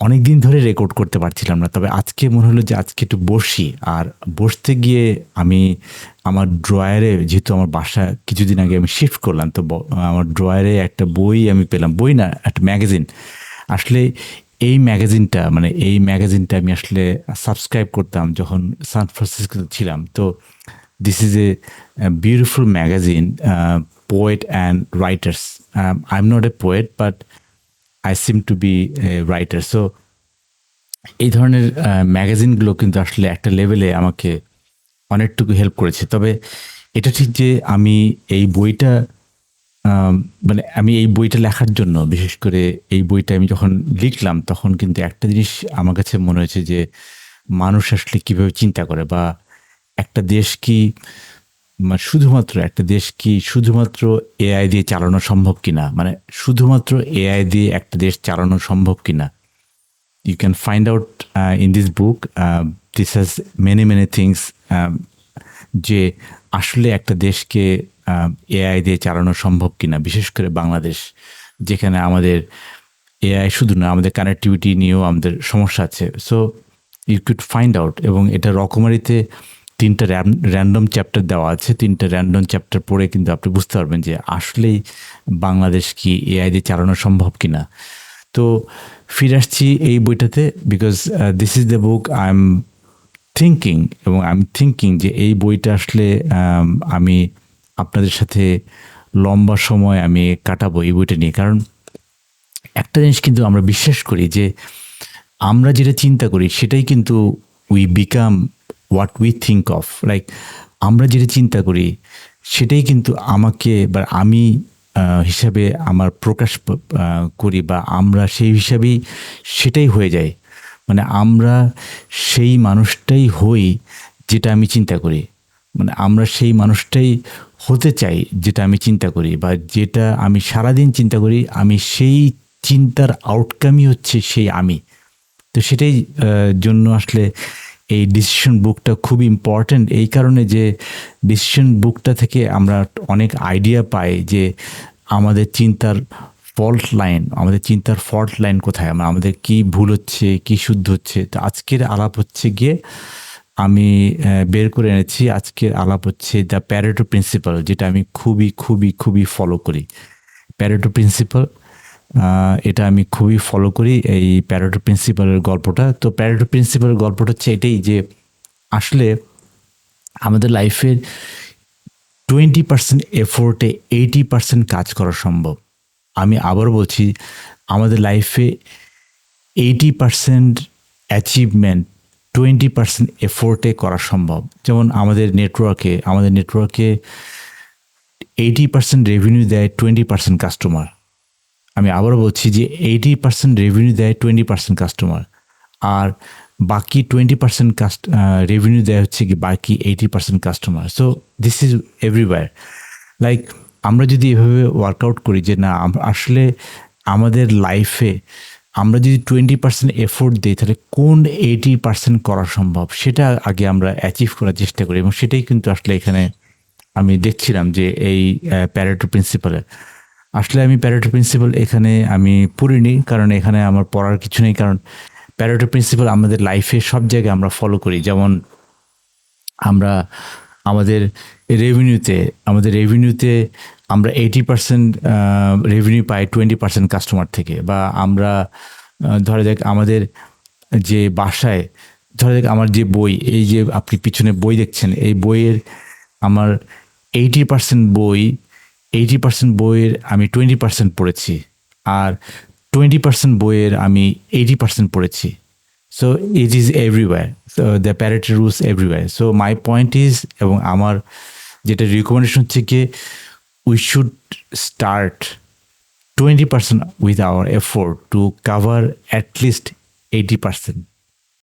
অনেকদিন ধরে রেকর্ড করতে পারছিলাম না। তবে আজকে মনে হলো যে আজকে একটু বসি। আর বসতে গিয়ে আমি আমার ড্রয়ারে যেহেতু আমার বাসা কিছুদিন আগে আমি শিফট করলাম। তো আমার ড্রয়ারে একটা বই আমি পেলাম। বই না, একটা ম্যাগাজিন। আসলে এই ম্যাগাজিনটা আমি আসলে সাবস্ক্রাইব করতাম যখন সান ফ্রান্সিসকোতে ছিলাম। তো this is a beautiful magazine, poet and writers. I am not a poet but I seem to be a writer. So এই ধরনের ম্যাগাজিনগুলো কিন্তু আসলে একটা লেভেলে আমাকে অনেকটুকু হেল্প করেছে। তবে এটা ঠিক যে আমি এই বইটা আম মানে আমি এই বইটা লেখার জন্য বিশেষ করে এই বইটা আমি যখন লিখলাম তখন কিন্তু একটা জিনিস আমার কাছে মনে হয়েছে যে মানুষ আসলে কিভাবে চিন্তা করে বা একটা দেশ কি শুধুমাত্র এআই দিয়ে চালানো সম্ভব কিনা? মানে শুধুমাত্র এআই দিয়ে একটা দেশ চালানো সম্ভব কিনা? You can find out in this book. This has many things. যে আসলে একটা দেশকে এআই দিয়ে চালানো সম্ভব কিনা, বিশেষ করে বাংলাদেশ, যেখানে আমাদের এআই শুধু না, আমাদের কানেক্টিভিটি নিয়েও আমাদের সমস্যা আছে। So you could find out, এবং এটা রকমারিতে 3টা র্যান্ডম চ্যাপ্টার দেওয়া আছে। 3টা র্যান্ডম চ্যাপ্টার পড়ে কিন্তু আপনি বুঝতে পারবেন যে আসলেই বাংলাদেশ কি এআই দিয়ে চালানো সম্ভব কিনা। তো ফিরে আসছি এই বইটাতে, because this is the book I am thinking যে এই বইটা আসলে আমি আপনাদের সাথে লম্বা সময় আমি কাটাবো এই বইটা নিয়ে। কারণ একটা জিনিস কিন্তু আমরা বিশ্বাস করি যে আমরা যেটা চিন্তা করি সেটাই কিন্তু we become what we think of. Like আমরা যেটা চিন্তা করি সেটাই কিন্তু আমাকে বা আমি হিসাবে আমার প্রকাশ করি, বা আমরা সেই হিসাবেই সেটাই হয়ে যায়। মানে আমরা সেই মানুষটাই হই যেটা আমি চিন্তা করি। মানে আমরা সেই মানুষটাই হতে চাই যেটা আমি চিন্তা করি, বা যেটা আমি সারাদিন চিন্তা করি, আমি সেই চিন্তার আউটকামই হচ্ছে সেই আমি। তো সেটাই জন্য আসলে এই ডিসিশন বুকটা খুব ইম্পর্ট্যান্ট, এই কারণে যে ডিসিশন বুকটা থেকে আমরা অনেক আইডিয়া পাই যে আমাদের চিন্তার ফল্ট লাইন কোথায়, আমাদের কি ভুল হচ্ছে, কি শুদ্ধ হচ্ছে। তো আজকের আলাপ হচ্ছে গিয়ে আমি বের করে এনেছি, আজকের আলাপ হচ্ছে দ্য প্যারেটো প্রিন্সিপাল, যেটা আমি খুবই ফলো করি। প্যারেটো প্রিন্সিপাল, এটা আমি খুবই ফলো করি, এই প্যারেটো প্রিন্সিপালের গল্পটা। তো প্যারেটো প্রিন্সিপালের গল্পটা হচ্ছে এটাই যে আসলে আমাদের লাইফের 20% এফোর্টে 80% কাজ করা সম্ভব। আমি আবার বলছি, আমাদের লাইফে 80% অ্যাচিভমেন্ট 20% এফোর্টে করা সম্ভব। যেমন আমাদের নেটওয়ার্কে 80% রেভিনিউ দেয় 20% কাস্টমার। আমি আবারও বলছি যে 80% রেভিনিউ দেয় 20% কাস্টমার, আর বাকি 20% রেভিনিউ দেয় হচ্ছে কি বাকি 80% customer. So this is everywhere. Like আমরা যদি এভাবে ওয়ার্কআউট করি যে না, আসলে আমাদের লাইফে আমরা যদি 20% এফোর্ট দিই, তাহলে কোন 80% করা সম্ভব সেটা আগে আমরা অ্যাচিভ করার চেষ্টা করি। এবং সেটাই কিন্তু আসলে এখানে আমি দেখছিলাম যে এই প্যারেটো প্রিন্সিপালে আসলে আমি প্যারেটো প্রিন্সিপাল এখানে আমি পড়িনি, কারণ এখানে আমার পড়ার কিছু নেই। কারণ প্যারেটো প্রিন্সিপাল আমাদের লাইফে সব জায়গায় আমরা ফলো করি। যেমন আমরা আমাদের রেভিনিউতে আমরা 80% রেভিনিউ পাই 20% কাস্টমার থেকে। বা আমরা ধরে যাক আমাদের যে বাসায়, ধরে যাক আমার যে বই, এই যে আপনি পিছনে বই দেখছেন, এই বইয়ের আমার 80% বইয়ের আমি 20% পড়েছি, আর 20% বইয়ের আমি 80% পড়েছি। So it is everywhere, so the Pareto rules everywhere. So my point is, এবং আমার যেটা রিকমেন্ডেশন হচ্ছে কি, we should start 20% with our effort to cover at least 80%.